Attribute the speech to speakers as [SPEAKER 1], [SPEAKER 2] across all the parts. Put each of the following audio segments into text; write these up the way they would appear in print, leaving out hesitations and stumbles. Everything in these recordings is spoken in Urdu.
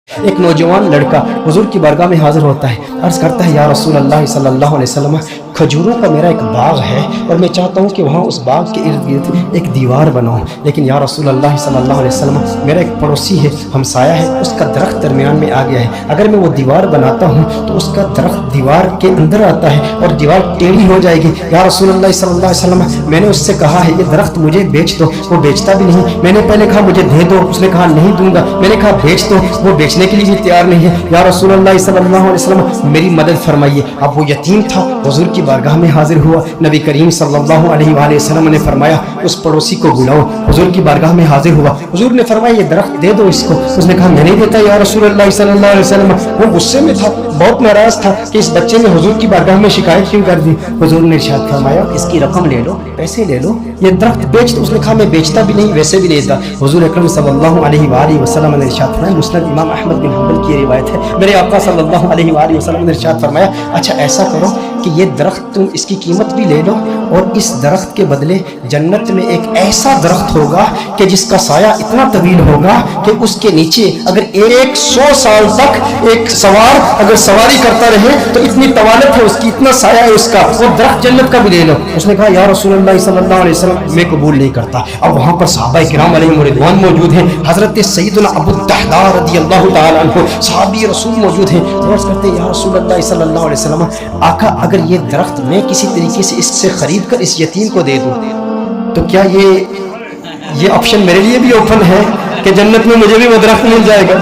[SPEAKER 1] ایک نوجوان لڑکا حضور کی بارگاہ میں حاضر ہوتا ہے، عرض کرتا ہے یا رسول اللہ صلی اللہ علیہ وسلم، کھجوروں کا میرا ایک باغ ہے اور میں چاہتا ہوں کہ وہاں اس باغ کے ارد گرد ایک دیوار بناؤں، لیکن یا رسول اللہ صلی اللہ علیہ وسلم میرا ایک پڑوسی ہے، ہمسایہ ہے، اس کا درخت درمیان میں آ گیا ہے، اگر میں وہ دیوار بناتا ہوں تو اس کا درخت دیوار کے اندر آتا ہے اور دیوار ٹیڑھی ہو جائے گی، یا رسول اللہ صلی اللہ علیہ وسلم میں نے اس سے کہا ہے یہ درخت مجھے بیچ دو، وہ بیچتا بھی نہیں، میں نے پہلے کہا مجھے دے دو، اس نے کہا نہیں دوں گا، میں نے کہا بیچ دو، وہ بیچنے کے لیے بھی تیار نہیں ہے، یا رسول اللہ صلی اللہ علیہ وسلم میری مدد فرمائیے۔ اب وہ یتیم تھا، حضور کی بارگاہ میں حاضر ہوا، نبی کریم صلی اللہ علیہ وآلہ وسلم نے فرمایا اس پڑوسی کو بلاؤ، حضور کی بارگاہ میں حاضر ہوا، حضور نے فرمایا یہ درخت دے دو اس کو، اس نے کہا میں نہیں دیتا یا رسول اللہ صلی اللہ علیہ وسلم، وہ غصے میں تھا، بہت ناراض تھا کہ اس بچے نے حضور کی بارگاہ میں شکایت کیوں کر دی، حضور نے ارشاد فرمایا اس کی رقم لے لو، پیسے لے لو، یہ درخت بیچ دو، اس نے کہا میں بیچتا بھی نہیں ویسے بھی نہیں دیتا، حضور اکرم صلی اللہ علیہ وآلہ وسلم نے ارشاد فرمایا، مسند امام احمد بن حنبل کی روایت ہے، میرے آقا صلی اللہ علیہ وآلہ وسلم نے ارشاد فرمایا اچھا ایسا کرو کہ یہ درخت تم اس کی قیمت بھی لے لو اور اس درخت کے بدلے جنت میں ایک ایسا درخت ہوگا کہ جس کا سایہ اتنا طویل ہوگا کہ اس کے نیچے اگر 100 سال تک ایک سوار اگر سواری کرتا رہے تو اتنی طوالت ہے اس کی، اتنا سایہ ہے اس کا، وہ درخت جنت کا بھی لے لو، اس نے کہا یا رسول اللہ صلی اللہ علیہ وسلم میں قبول نہیں کرتا۔ اب وہاں پر صحابہ کرام علیہم رضوان موجود ہیں، حضرت سیدنا ابو الدحداء رضی اللہ تعالی عنہ صحابی رسول موجود ہیں، عرض کرتے ہیں یا رسول اللہ صلی اللہ علیہ وسلم آقا اگر یہ درخت میں کسی طریقے سے اس سے خرید کر اس یتیم کو دے دوں تو کیا یہ آپشن میرے لیے بھی اوپن ہے کہ جنت میں مجھے بھی وہ درخت مل جائے گا؟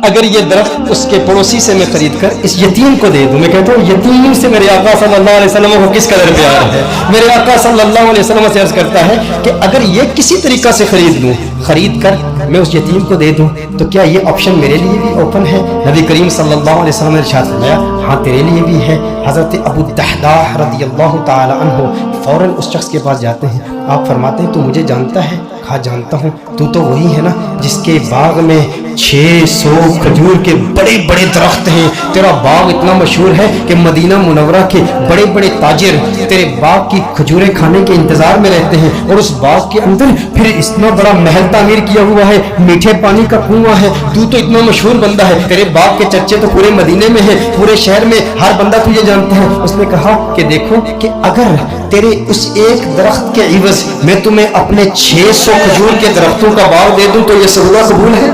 [SPEAKER 1] اگر یہ درخت اس کے پڑوسی سے میں خرید کر اس یتیم کو دے دوں، میں کہتا ہوں یتیم سے میرے آقا صلی اللہ علیہ وسلم کو کس قدر پیار ہے، میرے آقا صلی اللہ علیہ وسلم سے عرض کرتا ہے کہ اگر یہ کسی طریقہ سے خرید کر میں اس یتیم کو دے دوں تو کیا یہ آپشن میرے لیے بھی اوپن ہے؟ نبی کریم صلی اللہ علیہ وسلم نے ارشاد فرمایا ہاں تیرے لیے بھی ہے۔ حضرت ابو الدحداء رضی اللہ تعالی عنہ فوراً اس شخص کے پاس جاتے ہیں، آپ فرماتے ہیں تو مجھے جانتا ہے؟ کہا جانتا ہوں، تو وہی ہے نا جس کے باغ میں 600 کھجور کے بڑے بڑے درخت ہیں، تیرا باغ اتنا مشہور ہے کہ مدینہ منورہ کے بڑے بڑے تاجر تیرے باغ کی کھجوریں کھانے کے انتظار میں رہتے ہیں، اور اس باغ کے اندر پھر اتنا بڑا محل تعمیر کیا ہوا ہے، میٹھے پانی کا کنواں ہے، تو اتنا مشہور بندہ ہے، تیرے باغ کے چرچے تو پورے مدینے میں ہیں، پورے شہر میں ہر بندہ تجھے جانتا ہے۔ اس نے کہا کہ دیکھو کہ اگر تیرے اس ایک درخت کے عوض میں تمہیں اپنے 600 کھجور کے درختوں کا باغ دے دوں تو یہ سودا قبول ہے؟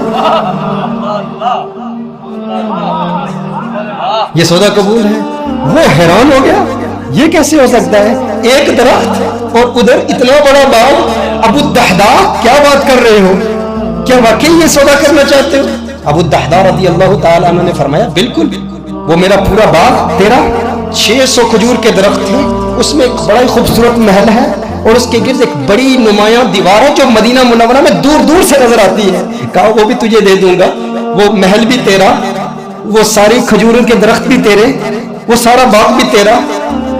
[SPEAKER 1] یہ سودا قبول ہے؟ وہ حیران ہو گیا، یہ کیسے ہو سکتا ہے؟ ایک درخت اور ادھر اتنا بڑا باغ، ابو الدحداء کیا بات کر رہے ہو؟ کیا واقعی یہ سودا کرنا چاہتے ہو؟ ابو الدحداء رضی اللہ تعالی عنہ نے فرمایا بالکل، وہ میرا پورا باغ تیرا، 600 کھجور کے درخت ہیں، اس میں ایک بڑا ہی خوبصورت محل ہے اور اس کے گرد ایک بڑی نمایاں دیوار ہے جو مدینہ منورہ میں دور دور سے نظر آتی ہے، کہا وہ بھی تجھے دے دوں گا، وہ محل بھی تیرا، وہ ساری کھجوروں کے درخت بھی تیرے، وہ سارا باغ بھی تیرا،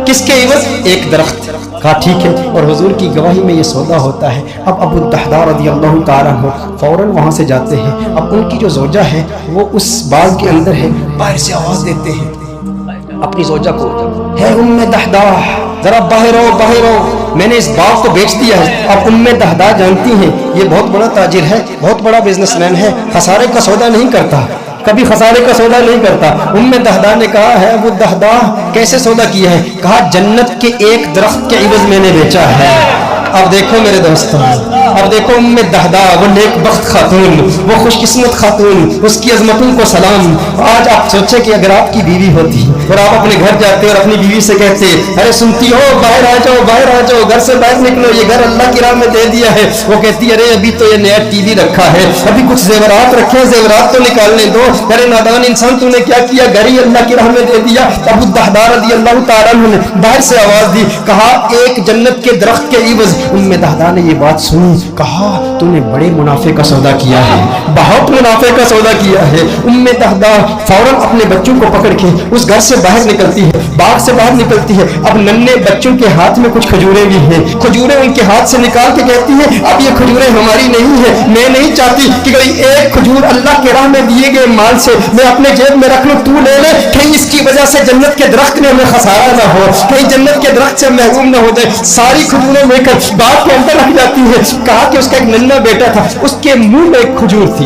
[SPEAKER 1] کس کے عوض؟ ایک درخت۔ کہا ٹھیک ہے، اور حضور کی گواہی میں یہ سودا ہوتا ہے۔ اب ابو الدحداء رضی اللہ تعالیٰ عنہ فوراً وہاں سے جاتے ہیں، اب ان کی جو زوجہ ہے وہ اس باغ کے اندر ہے، باہر سے آواز دیتے ہیں اپنی زوجہ کو، ہے ام دحداء ذرا باہر آؤ باہر آؤ، میں نے اس باغ کو بیچ دیا ہے۔ اب ام دحداء جانتی ہیں یہ بہت بڑا تاجر ہے، بہت بڑا بزنس مین ہے، خسارے کا سودا نہیں کرتا، کبھی خسارے کا سودا نہیں کرتا۔ ام دحداء نے کہا ہے ابو الدحداء کیسے سودا کیا ہے؟ کہا جنت کے ایک درخت کے عوض میں نے بیچا ہے۔ اب دیکھو میرے دوستوں، اب دیکھو ام دحداء، وہ نیک بخت خاتون، وہ خوش قسمت خاتون، اس کی عظمتوں کو سلام۔ آج آپ سوچیں کہ اگر آپ کی بیوی ہوتی اور آپ اپنے گھر جاتے اور اپنی بیوی سے کہتے ارے سنتی ہو باہر آ جاؤ باہر آ جاؤ، گھر سے باہر نکلو، یہ گھر اللہ کی راہ میں دے دیا ہے، وہ کہتی ارے ابھی تو یہ نیا ٹی وی رکھا ہے، ابھی کچھ زیورات رکھے ہیں، زیورات تو نکالنے دو، ارے نادان انسان تو نے کیا کیا، گھر ہی اللہ کی راہ میں دے دیا۔ ابو الدحداء رضی اللہ تعالیٰ عنہ نے باہر سے آواز دی، کہا ایک جنت کے درخت کے عوض۔ ام دحداء نے یہ بات سنی، کہا تو نے بڑے منافع کا سودا کیا ہے، بہت منافع کا سودا کیا ہے۔ ام دحداء فوراً اپنے بچوں کو پکڑ کے اس گھر سے باہر نکلتی ہے، باغ سے باہر نکلتی ہے، اب ننھے بچوں کے ہاتھ میں کچھ کھجوریں بھی ہیں، کھجوریں ان کے ہاتھ سے نکال کے کہتی ہے اب یہ کھجوریں ہماری نہیں ہیں، میں نہیں چاہتی کہ کوئی ایک کھجور اللہ کے راہ میں دیے گئے مال سے میں اپنے جیب میں رکھ لوں، تو لے لے، کہیں اس کی وجہ سے جنت کے درخت میں ہمیں خسارہ نہ ہو، کہیں جنت کے درخت سے محروم نہ ہو جائے۔ ساری کھجوریں لے کر باغ کے اندر رکھ جاتی ہے۔ کہا کہ اس کا ایک ننھا بیٹا تھا، اس کے منہ میں ایک کھجور تھی،